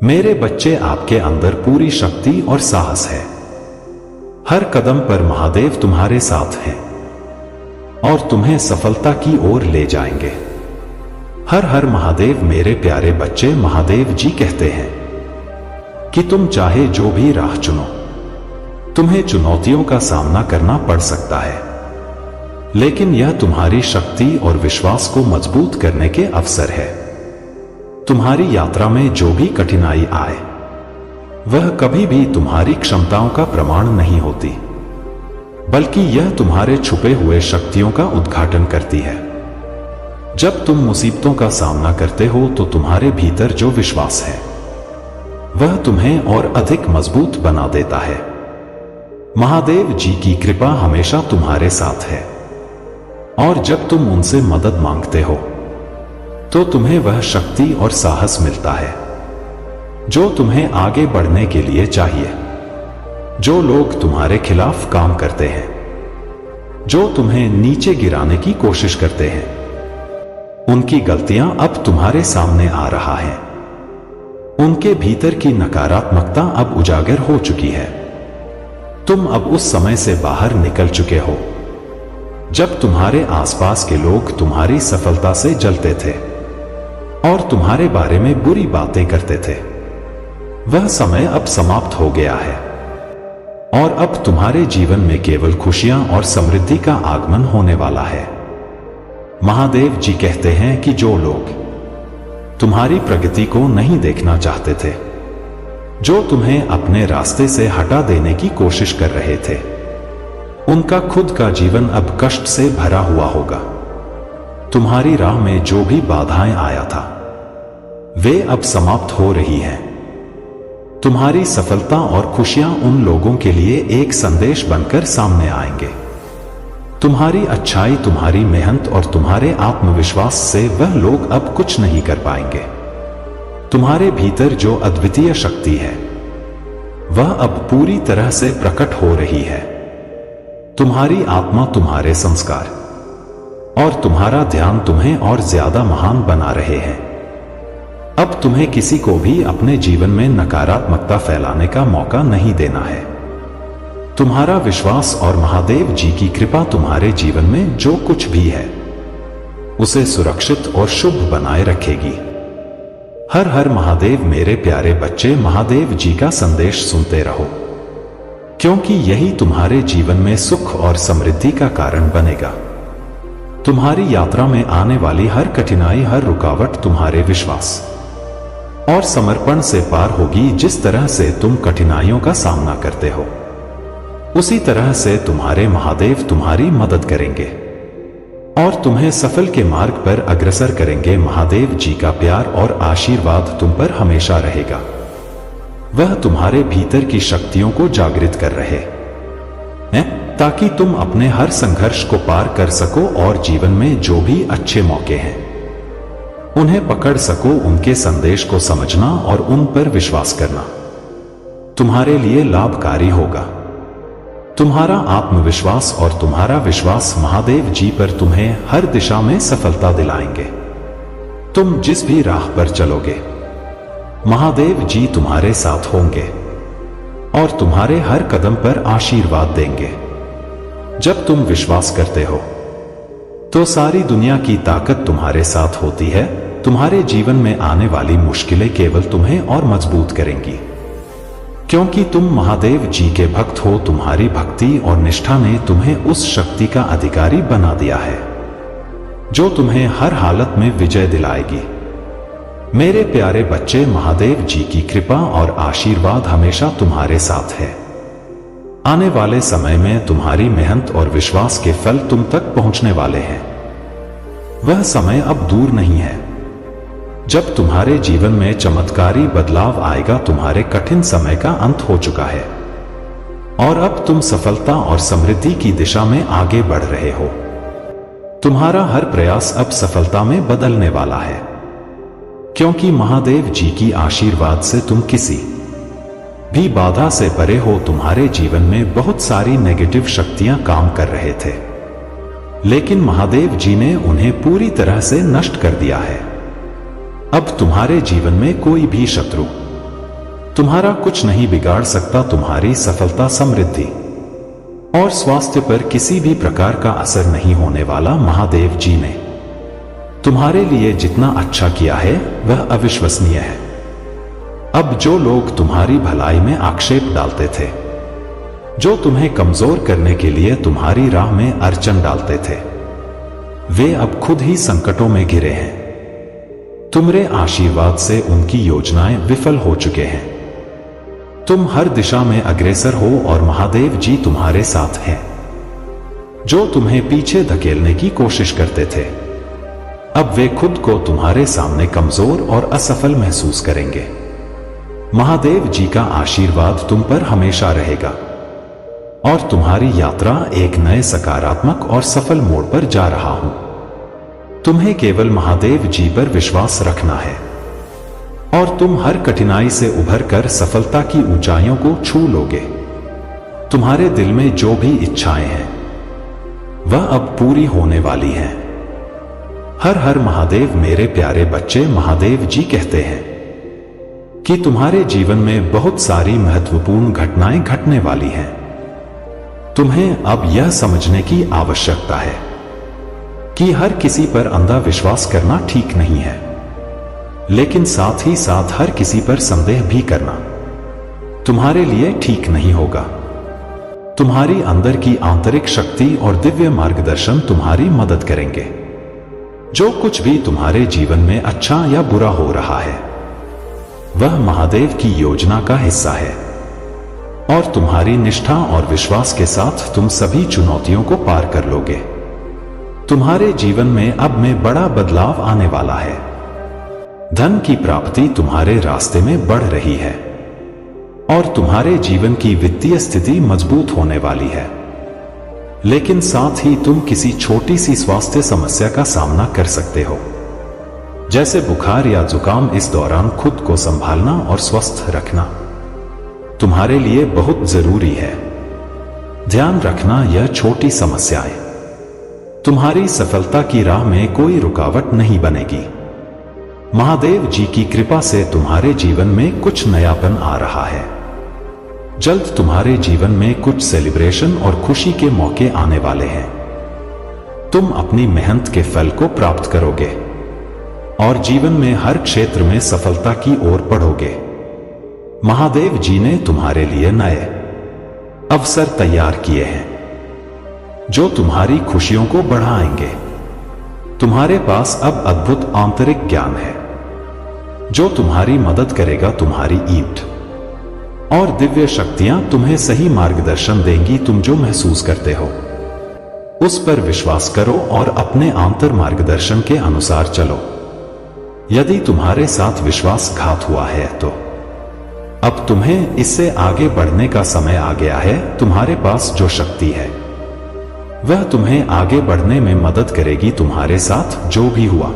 मेरे बच्चे, आपके अंदर पूरी शक्ति और साहस है। हर कदम पर महादेव तुम्हारे साथ हैं और तुम्हें सफलता की ओर ले जाएंगे। हर हर महादेव। मेरे प्यारे बच्चे, महादेव जी कहते हैं कि तुम चाहे जो भी राह चुनो, तुम्हें चुनौतियों का सामना करना पड़ सकता है, लेकिन यह तुम्हारी शक्ति और विश्वास को मजबूत करने के अवसर है। तुम्हारी यात्रा में जो भी कठिनाई आए, वह कभी भी तुम्हारी क्षमताओं का प्रमाण नहीं होती, बल्कि यह तुम्हारे छुपे हुए शक्तियों का उद्घाटन करती है। जब तुम मुसीबतों का सामना करते हो तो तुम्हारे भीतर जो विश्वास है, वह तुम्हें और अधिक मजबूत बना देता है। महादेव जी की कृपा हमेशा तुम्हारे साथ है और जब तुम उनसे मदद मांगते हो तो तुम्हें वह शक्ति और साहस मिलता है जो तुम्हें आगे बढ़ने के लिए चाहिए। जो लोग तुम्हारे खिलाफ काम करते हैं, जो तुम्हें नीचे गिराने की कोशिश करते हैं, उनकी गलतियां अब तुम्हारे सामने आ रहा है। उनके भीतर की नकारात्मकता अब उजागर हो चुकी है। तुम अब उस समय से बाहर निकल चुके हो जब तुम्हारे आसपास के लोग तुम्हारी सफलता से जलते थे और तुम्हारे बारे में बुरी बातें करते थे। वह समय अब समाप्त हो गया है और अब तुम्हारे जीवन में केवल खुशियां और समृद्धि का आगमन होने वाला है। महादेव जी कहते हैं कि जो लोग तुम्हारी प्रगति को नहीं देखना चाहते थे, जो तुम्हें अपने रास्ते से हटा देने की कोशिश कर रहे थे, उनका खुद का जीवन अब कष्ट से भरा हुआ होगा। तुम्हारी राह में जो भी बाधाएं आया था, वे अब समाप्त हो रही हैं। तुम्हारी सफलता और खुशियां उन लोगों के लिए एक संदेश बनकर सामने आएंगे। तुम्हारी अच्छाई, तुम्हारी मेहनत और तुम्हारे आत्मविश्वास से वह लोग अब कुछ नहीं कर पाएंगे। तुम्हारे भीतर जो अद्वितीय शक्ति है, वह अब पूरी तरह से प्रकट हो रही है। तुम्हारी आत्मा, तुम्हारे संस्कार और तुम्हारा ध्यान तुम्हें और ज्यादा महान बना रहे हैं। अब तुम्हें किसी को भी अपने जीवन में नकारात्मकता फैलाने का मौका नहीं देना है। तुम्हारा विश्वास और महादेव जी की कृपा तुम्हारे जीवन में जो कुछ भी है, उसे सुरक्षित और शुभ बनाए रखेगी। हर हर महादेव। मेरे प्यारे बच्चे, महादेव जी का संदेश सुनते रहो, क्योंकि यही तुम्हारे जीवन में सुख और समृद्धि का कारण बनेगा। तुम्हारी यात्रा में आने वाली हर कठिनाई, हर रुकावट तुम्हारे विश्वास और समर्पण से पार होगी। जिस तरह से तुम कठिनाइयों का सामना करते हो, उसी तरह से तुम्हारे महादेव तुम्हारी मदद करेंगे और तुम्हें सफल के मार्ग पर अग्रसर करेंगे। महादेव जी का प्यार और आशीर्वाद तुम पर हमेशा रहेगा। वह तुम्हारे भीतर की शक्तियों को जागृत कर रहे हैं ताकि तुम अपने हर संघर्ष को पार कर सको और जीवन में जो भी अच्छे मौके हैं, उन्हें पकड़ सको। उनके संदेश को समझना और उन पर विश्वास करना तुम्हारे लिए लाभकारी होगा। तुम्हारा आत्मविश्वास और तुम्हारा विश्वास महादेव जी पर तुम्हें हर दिशा में सफलता दिलाएंगे। तुम जिस भी राह पर चलोगे, महादेव जी तुम्हारे साथ होंगे और तुम्हारे हर कदम पर आशीर्वाद देंगे। जब तुम विश्वास करते हो, तो सारी दुनिया की ताकत तुम्हारे साथ होती है। तुम्हारे जीवन में आने वाली मुश्किलें केवल तुम्हें और मजबूत करेंगी, क्योंकि तुम महादेव जी के भक्त हो। तुम्हारी भक्ति और निष्ठा ने तुम्हें उस शक्ति का अधिकारी बना दिया है जो तुम्हें हर हालत में विजय दिलाएगी। मेरे प्यारे बच्चे, महादेव जी की कृपा और आशीर्वाद हमेशा तुम्हारे साथ है। आने वाले समय में तुम्हारी मेहनत और विश्वास के फल तुम तक पहुंचने वाले हैं। वह समय अब दूर नहीं है जब तुम्हारे जीवन में चमत्कारी बदलाव आएगा। तुम्हारे कठिन समय का अंत हो चुका है और अब तुम सफलता और समृद्धि की दिशा में आगे बढ़ रहे हो। तुम्हारा हर प्रयास अब सफलता में बदलने वाला है, क्योंकि महादेव जी की आशीर्वाद से तुम किसी भी बाधा से परे हो। तुम्हारे जीवन में बहुत सारी नेगेटिव शक्तियां काम कर रहे थे, लेकिन महादेव जी ने उन्हें पूरी तरह से नष्ट कर दिया है। अब तुम्हारे जीवन में कोई भी शत्रु तुम्हारा कुछ नहीं बिगाड़ सकता तुम्हारी सफलता, समृद्धि और स्वास्थ्य पर किसी भी प्रकार का असर नहीं होने वाला। महादेव जी ने तुम्हारे लिए जितना अच्छा किया है वह अविश्वसनीय है। अब जो लोग तुम्हारी भलाई में आक्षेप डालते थे, जो तुम्हें कमजोर करने के लिए तुम्हारी राह में अड़चन डालते थे, वे अब खुद ही संकटों में घिरे हैं। तुम्हारे आशीर्वाद से उनकी योजनाएं विफल हो चुके हैं। तुम हर दिशा में अग्रसर हो और महादेव जी तुम्हारे साथ हैं। जो तुम्हें पीछे धकेलने की कोशिश करते थे, अब वे खुद को तुम्हारे सामने कमजोर और असफल महसूस करेंगे। महादेव जी का आशीर्वाद तुम पर हमेशा रहेगा और तुम्हारी यात्रा एक नए सकारात्मक और सफल मोड़ पर जा रहा हूं। तुम्हें केवल महादेव जी पर विश्वास रखना है और तुम हर कठिनाई से उभरकर सफलता की ऊंचाइयों को छू लोगे। तुम्हारे दिल में जो भी इच्छाएं हैं वह अब पूरी होने वाली हैं। हर हर महादेव मेरे प्यारे बच्चे। महादेव जी कहते हैं कि तुम्हारे जीवन में बहुत सारी महत्वपूर्ण घटनाएं घटने वाली हैं। तुम्हें अब यह समझने की आवश्यकता है कि हर किसी पर अंधा विश्वास करना ठीक नहीं है, लेकिन साथ ही साथ हर किसी पर संदेह भी करना तुम्हारे लिए ठीक नहीं होगा। तुम्हारी अंदर की आंतरिक शक्ति और दिव्य मार्गदर्शन तुम्हारी मदद करेंगे। जो कुछ भी तुम्हारे जीवन में अच्छा या बुरा हो रहा है वह महादेव की योजना का हिस्सा है और तुम्हारी निष्ठा और विश्वास के साथ तुम सभी चुनौतियों को पार कर लोगे। तुम्हारे जीवन में अब में बड़ा बदलाव आने वाला है। धन की प्राप्ति तुम्हारे रास्ते में बढ़ रही है और तुम्हारे जीवन की वित्तीय स्थिति मजबूत होने वाली है। लेकिन साथ ही तुम किसी छोटी सी स्वास्थ्य समस्या का सामना कर सकते हो, जैसे बुखार या जुकाम। इस दौरान खुद को संभालना और स्वस्थ रखना तुम्हारे लिए बहुत जरूरी है। ध्यान रखना, यह छोटी समस्याएं तुम्हारी सफलता की राह में कोई रुकावट नहीं बनेगी। महादेव जी की कृपा से तुम्हारे जीवन में कुछ नयापन आ रहा है। जल्द तुम्हारे जीवन में कुछ सेलिब्रेशन और खुशी के मौके आने वाले हैं। तुम अपनी मेहनत के फल को प्राप्त करोगे और जीवन में हर क्षेत्र में सफलता की ओर बढ़ोगे। महादेव जी ने तुम्हारे लिए नए अवसर तैयार किए हैं जो तुम्हारी खुशियों को बढ़ाएंगे। तुम्हारे पास अब अद्भुत आंतरिक ज्ञान है जो तुम्हारी मदद करेगा। तुम्हारी ईट और दिव्य शक्तियां तुम्हें सही मार्गदर्शन देंगी। तुम जो महसूस करते हो उस पर विश्वास करो और अपने आंतर मार्गदर्शन के अनुसार चलो। यदि तुम्हारे साथ विश्वासघात हुआ है तो अब तुम्हें इससे आगे बढ़ने का समय आ गया है। तुम्हारे पास जो शक्ति है वह तुम्हें आगे बढ़ने में मदद करेगी। तुम्हारे साथ जो भी हुआ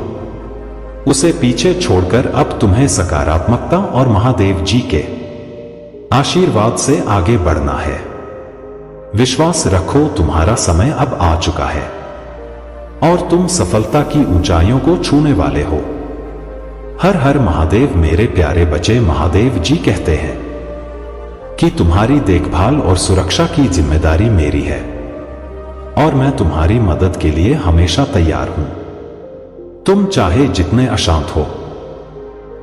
उसे पीछे छोड़कर अब तुम्हें सकारात्मकता और महादेव जी के आशीर्वाद से आगे बढ़ना है। विश्वास रखो, तुम्हारा समय अब आ चुका है और तुम सफलता की ऊंचाइयों को छूने वाले हो। हर हर महादेव मेरे प्यारे बच्चे। महादेव जी कहते हैं कि तुम्हारी देखभाल और सुरक्षा की जिम्मेदारी मेरी है और मैं तुम्हारी मदद के लिए हमेशा तैयार हूं। तुम चाहे जितने अशांत हो,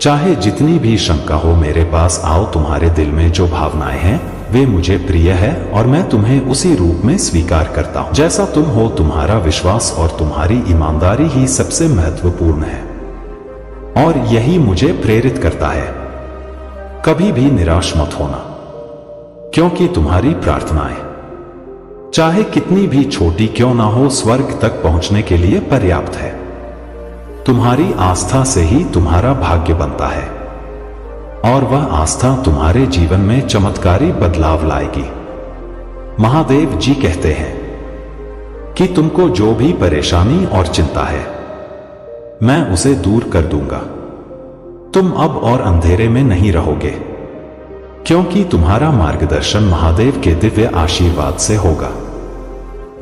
चाहे जितनी भी शंका हो, मेरे पास आओ। तुम्हारे दिल में जो भावनाएं हैं वे मुझे प्रिय है और मैं तुम्हें उसी रूप में स्वीकार करता हूं जैसा तुम हो। तुम्हारा विश्वास और तुम्हारी ईमानदारी ही सबसे महत्वपूर्ण है और यही मुझे प्रेरित करता है। कभी भी निराश मत होना, क्योंकि तुम्हारी प्रार्थनाएं चाहे कितनी भी छोटी क्यों ना हो, स्वर्ग तक पहुंचने के लिए पर्याप्त है। तुम्हारी आस्था से ही तुम्हारा भाग्य बनता है और वह आस्था तुम्हारे जीवन में चमत्कारी बदलाव लाएगी। महादेव जी कहते हैं कि तुमको जो भी परेशानी और चिंता है मैं उसे दूर कर दूंगा। तुम अब और अंधेरे में नहीं रहोगे, क्योंकि तुम्हारा मार्गदर्शन महादेव के दिव्य आशीर्वाद से होगा।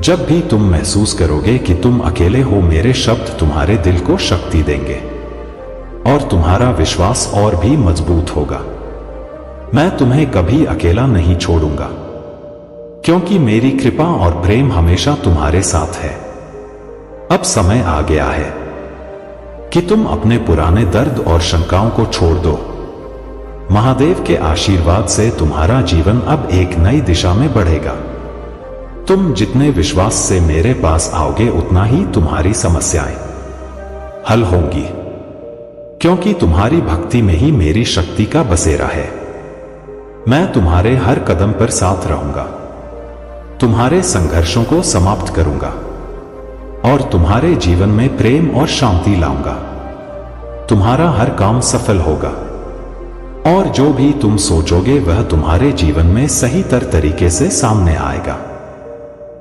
जब भी तुम महसूस करोगे कि तुम अकेले हो, मेरे शब्द तुम्हारे दिल को शक्ति देंगे और तुम्हारा विश्वास और भी मजबूत होगा। मैं तुम्हें कभी अकेला नहीं छोड़ूंगा, क्योंकि मेरी कृपा और प्रेम हमेशा तुम्हारे साथ है। अब समय आ गया है कि तुम अपने पुराने दर्द और शंकाओं को छोड़ दो। महादेव के आशीर्वाद से तुम्हारा जीवन अब एक नई दिशा में बढ़ेगा। तुम जितने विश्वास से मेरे पास आओगे उतना ही तुम्हारी समस्याएं हल होंगी, क्योंकि तुम्हारी भक्ति में ही मेरी शक्ति का बसेरा है। मैं तुम्हारे हर कदम पर साथ रहूंगा, तुम्हारे संघर्षों को समाप्त करूंगा और तुम्हारे जीवन में प्रेम और शांति लाऊंगा। तुम्हारा हर काम सफल होगा और जो भी तुम सोचोगे वह तुम्हारे जीवन में सही तरीके से सामने आएगा।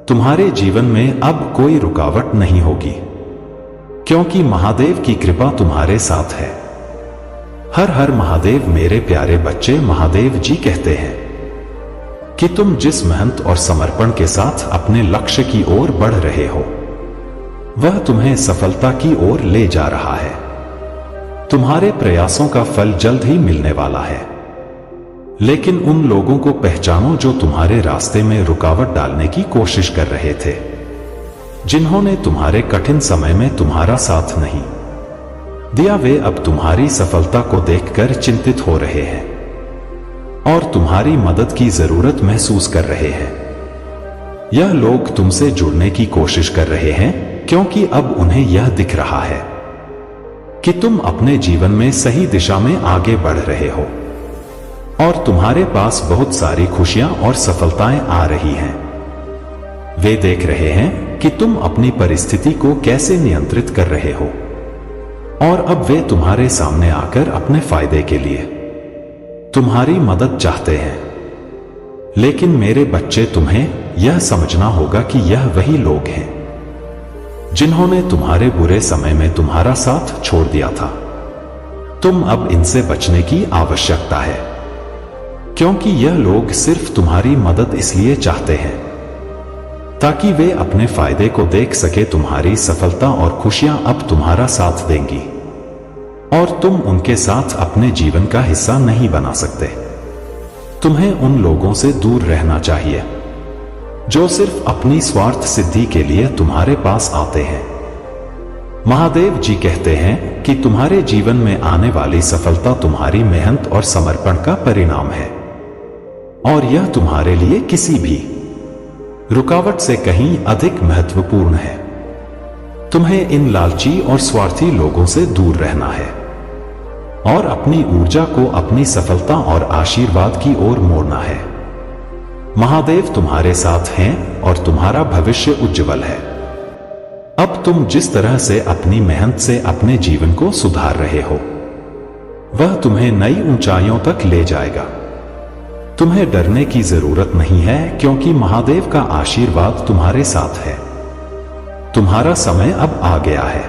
तुम्हारे जीवन में अब कोई रुकावट नहीं होगी, क्योंकि महादेव की कृपा तुम्हारे साथ है। हर हर महादेव। मेरे प्यारे बच्चे, महादेव जी कहते हैं कि तुम जिस मेहनत और समर्पण के साथ अपने लक्ष्य की ओर बढ़ रहे हो वह तुम्हें सफलता की ओर ले जा रहा है। तुम्हारे प्रयासों का फल जल्द ही मिलने वाला है। लेकिन उन लोगों को पहचानो जो तुम्हारे रास्ते में रुकावट डालने की कोशिश कर रहे थे, जिन्होंने तुम्हारे कठिन समय में तुम्हारा साथ नहीं दिया। वे अब तुम्हारी सफलता को देखकर चिंतित हो रहे हैं और तुम्हारी मदद की जरूरत महसूस कर रहे हैं। यह लोग तुमसे जुड़ने की कोशिश कर रहे हैं, क्योंकि अब उन्हें यह दिख रहा है कि तुम अपने जीवन में सही दिशा में आगे बढ़ रहे हो और तुम्हारे पास बहुत सारी खुशियां और सफलताएं आ रही हैं। वे देख रहे हैं कि तुम अपनी परिस्थिति को कैसे नियंत्रित कर रहे हो और अब वे तुम्हारे सामने आकर अपने फायदे के लिए तुम्हारी मदद चाहते हैं। लेकिन मेरे बच्चे, तुम्हें यह समझना होगा कि यह वही लोग हैं जिन्होंने तुम्हारे बुरे समय में तुम्हारा साथ छोड़ दिया था। तुम अब इनसे बचने की आवश्यकता है, क्योंकि यह लोग सिर्फ तुम्हारी मदद इसलिए चाहते हैं ताकि वे अपने फायदे को देख सके। तुम्हारी सफलता और खुशियां अब तुम्हारा साथ देंगी और तुम उनके साथ अपने जीवन का हिस्सा नहीं बना सकते। तुम्हें उन लोगों से दूर रहना चाहिए जो सिर्फ अपनी स्वार्थ सिद्धि के लिए तुम्हारे पास आते हैं। महादेव जी कहते हैं कि तुम्हारे जीवन में आने वाली सफलता तुम्हारी मेहनत और समर्पण का परिणाम है और यह तुम्हारे लिए किसी भी रुकावट से कहीं अधिक महत्वपूर्ण है। तुम्हें इन लालची और स्वार्थी लोगों से दूर रहना है और अपनी ऊर्जा को अपनी सफलता और आशीर्वाद की ओर मोड़ना है। महादेव तुम्हारे साथ हैं और तुम्हारा भविष्य उज्जवल है। अब तुम जिस तरह से अपनी मेहनत से अपने जीवन को सुधार रहे हो वह तुम्हें नई ऊंचाइयों तक ले जाएगा। तुम्हें डरने की जरूरत नहीं है, क्योंकि महादेव का आशीर्वाद तुम्हारे साथ है। तुम्हारा समय अब आ गया है।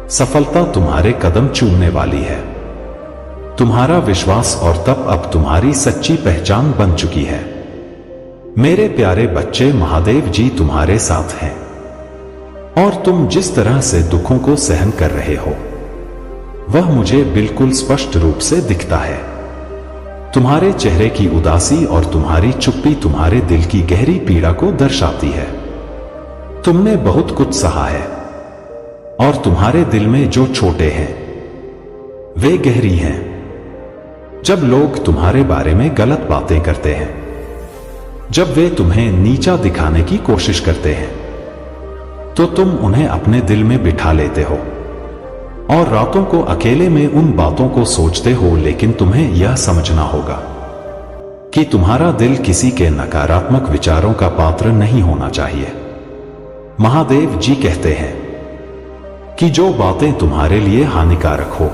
सफलता तुम्हारे कदम चूमने वाली है। तुम्हारा विश्वास और तप अब तुम्हारी सच्ची पहचान बन चुकी है। मेरे प्यारे बच्चे, महादेव जी तुम्हारे साथ हैं और तुम जिस तरह से दुखों को सहन कर रहे हो वह मुझे बिल्कुल स्पष्ट रूप से दिखता है। तुम्हारे चेहरे की उदासी और तुम्हारी चुप्पी तुम्हारे दिल की गहरी पीड़ा को दर्शाती है। तुमने बहुत कुछ सहा है और तुम्हारे दिल में जो छोटे हैं वे गहरी हैं। जब लोग तुम्हारे बारे में गलत बातें करते हैं, जब वे तुम्हें नीचा दिखाने की कोशिश करते हैं, तो तुम उन्हें अपने दिल में बिठा लेते हो और रातों को अकेले में उन बातों को सोचते हो। लेकिन तुम्हें यह समझना होगा कि तुम्हारा दिल किसी के नकारात्मक विचारों का पात्र नहीं होना चाहिए। महादेव जी कहते हैं कि जो बातें तुम्हारे लिए हानिकारक हो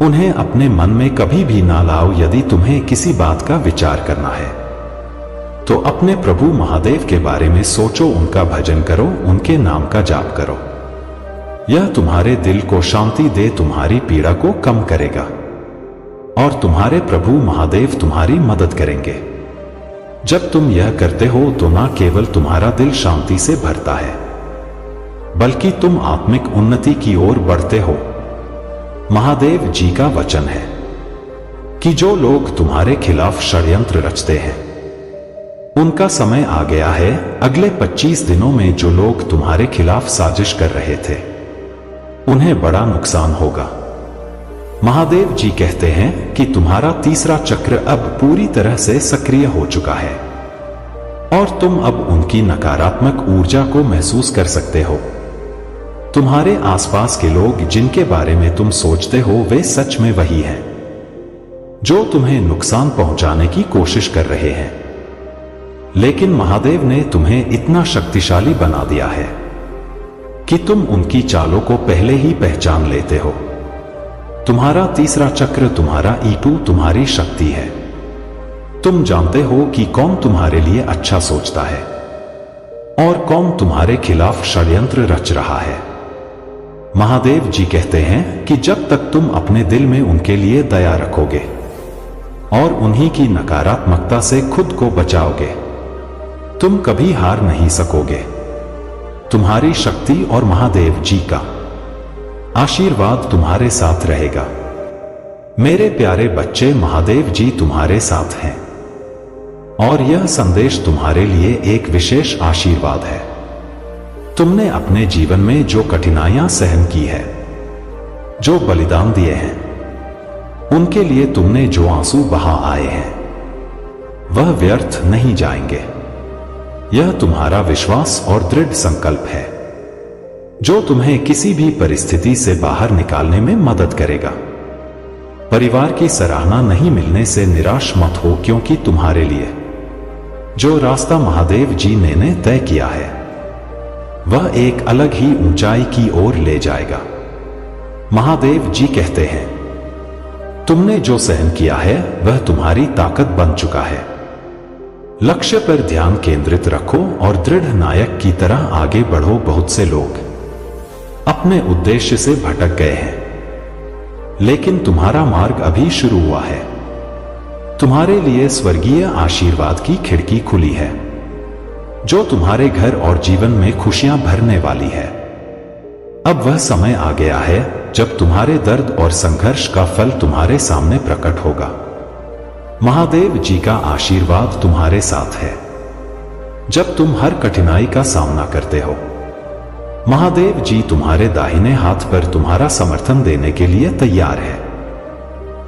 उन्हें अपने मन में कभी भी ना लाओ। यदि तुम्हें किसी बात का विचार करना है तो अपने प्रभु महादेव के बारे में सोचो, उनका भजन करो, उनके नाम का जाप करो। यह तुम्हारे दिल को शांति दे, तुम्हारी पीड़ा को कम करेगा और तुम्हारे प्रभु महादेव तुम्हारी मदद करेंगे। जब तुम यह करते हो तो ना केवल तुम्हारा दिल शांति से भरता है बल्कि तुम आत्मिक उन्नति की ओर बढ़ते हो। महादेव जी का वचन है कि जो लोग तुम्हारे खिलाफ षड्यंत्र रचते हैं उनका समय आ गया है। अगले 25 दिनों में जो लोग तुम्हारे खिलाफ साजिश कर रहे थे उन्हें बड़ा नुकसान होगा। महादेव जी कहते हैं कि तुम्हारा तीसरा चक्र अब पूरी तरह से सक्रिय हो चुका है और तुम अब उनकी नकारात्मक ऊर्जा को महसूस कर सकते हो। तुम्हारे आसपास के लोग जिनके बारे में तुम सोचते हो वे सच में वही हैं जो तुम्हें नुकसान पहुंचाने की कोशिश कर रहे हैं। लेकिन महादेव ने तुम्हें इतना शक्तिशाली बना दिया है कि तुम उनकी चालों को पहले ही पहचान लेते हो। तुम्हारा तीसरा चक्र, तुम्हारा E2 तुम्हारी शक्ति है। तुम जानते हो कि कौन तुम्हारे लिए अच्छा सोचता है और कौन तुम्हारे खिलाफ षड्यंत्र रच रहा है। महादेव जी कहते हैं कि जब तक तुम अपने दिल में उनके लिए दया रखोगे और उन्हीं की नकारात्मकता से खुद को बचाओगे तुम कभी हार नहीं सकोगे। तुम्हारी शक्ति और महादेव जी का आशीर्वाद तुम्हारे साथ रहेगा। मेरे प्यारे बच्चे, महादेव जी तुम्हारे साथ हैं और यह संदेश तुम्हारे लिए एक विशेष आशीर्वाद है। तुमने अपने जीवन में जो कठिनाइयां सहन की है, जो बलिदान दिए हैं, उनके लिए तुमने जो आंसू बहा आए हैं वह व्यर्थ नहीं जाएंगे। यह तुम्हारा विश्वास और दृढ़ संकल्प है जो तुम्हें किसी भी परिस्थिति से बाहर निकालने में मदद करेगा। परिवार की सराहना नहीं मिलने से निराश मत हो, क्योंकि तुम्हारे लिए जो रास्ता महादेव जी ने तय किया है वह एक अलग ही ऊंचाई की ओर ले जाएगा। महादेव जी कहते हैं तुमने जो सहन किया है वह तुम्हारी ताकत बन चुका है। लक्ष्य पर ध्यान केंद्रित रखो और दृढ़ नायक की तरह आगे बढ़ो। बहुत से लोग अपने उद्देश्य से भटक गए हैं, लेकिन तुम्हारा मार्ग अभी शुरू हुआ है। तुम्हारे लिए स्वर्गीय आशीर्वाद की खिड़की खुली है जो तुम्हारे घर और जीवन में खुशियां भरने वाली है। अब वह समय आ गया है जब तुम्हारे दर्द और संघर्ष का फल तुम्हारे सामने प्रकट होगा। महादेव जी का आशीर्वाद तुम्हारे साथ है जब तुम हर कठिनाई का सामना करते हो। महादेव जी तुम्हारे दाहिने हाथ पर तुम्हारा समर्थन देने के लिए तैयार है।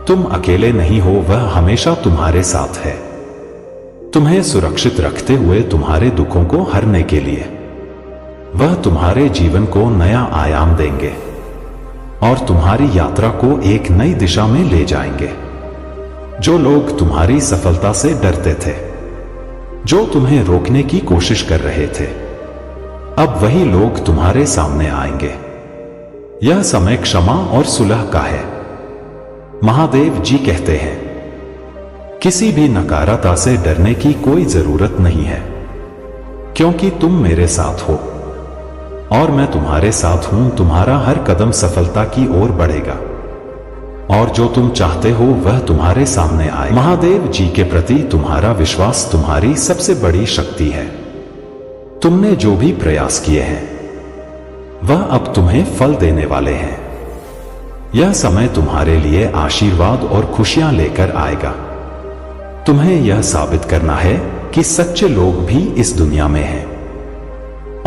तुम अकेले नहीं हो, वह हमेशा तुम्हारे साथ है, तुम्हें सुरक्षित रखते हुए तुम्हारे दुखों को हरने के लिए। वह तुम्हारे जीवन को नया आयाम देंगे और तुम्हारी यात्रा को एक नई दिशा में ले जाएंगे। जो लोग तुम्हारी सफलता से डरते थे, जो तुम्हें रोकने की कोशिश कर रहे थे, अब वही लोग तुम्हारे सामने आएंगे। यह समय क्षमा और सुलह का है। महादेव जी कहते हैं किसी भी नकारात्मकता से डरने की कोई जरूरत नहीं है, क्योंकि तुम मेरे साथ हो और मैं तुम्हारे साथ हूं। तुम्हारा हर कदम सफलता की ओर बढ़ेगा और जो तुम चाहते हो वह तुम्हारे सामने आए। महादेव जी के प्रति तुम्हारा विश्वास तुम्हारी सबसे बड़ी शक्ति है। तुमने जो भी प्रयास किए हैं वह अब तुम्हें फल देने वाले हैं। यह समय तुम्हारे लिए आशीर्वाद और खुशियां लेकर आएगा। तुम्हें यह साबित करना है कि सच्चे लोग भी इस दुनिया में हैं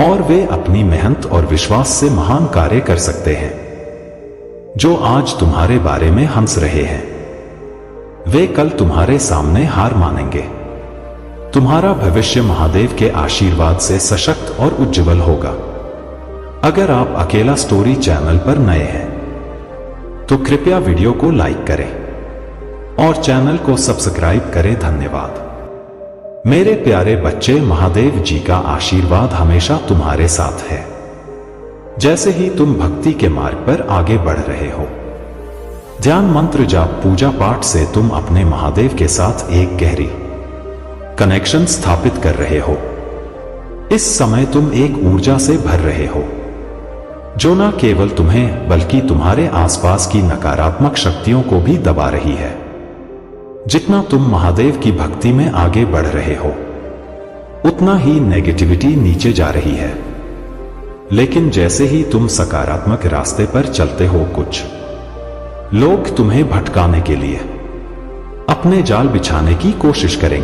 और वे अपनी मेहनत और विश्वास से महान कार्य कर सकते हैं। जो आज तुम्हारे बारे में हंस रहे हैं वे कल तुम्हारे सामने हार मानेंगे। तुम्हारा भविष्य महादेव के आशीर्वाद से सशक्त और उज्जवल होगा। अगर आप अकेला स्टोरी चैनल पर नए हैं तो कृपया वीडियो को लाइक करें और चैनल को सब्सक्राइब करें। धन्यवाद। मेरे प्यारे बच्चे, महादेव जी का आशीर्वाद हमेशा तुम्हारे साथ है। जैसे ही तुम भक्ति के मार्ग पर आगे बढ़ रहे हो, ध्यान मंत्र जाप पूजा पाठ से तुम अपने महादेव के साथ एक गहरी कनेक्शन स्थापित कर रहे हो। इस समय तुम एक ऊर्जा से भर रहे हो जो न केवल तुम्हें बल्कि तुम्हारे आसपास की नकारात्मक शक्तियों को भी दबा रही है। जितना तुम महादेव की भक्ति में आगे बढ़ रहे हो उतना ही नेगेटिविटी नीचे जा रही है। लेकिन जैसे ही तुम सकारात्मक रास्ते पर चलते हो, कुछ लोग तुम्हें भटकाने के लिए अपने जाल बिछाने की कोशिश करेंगे।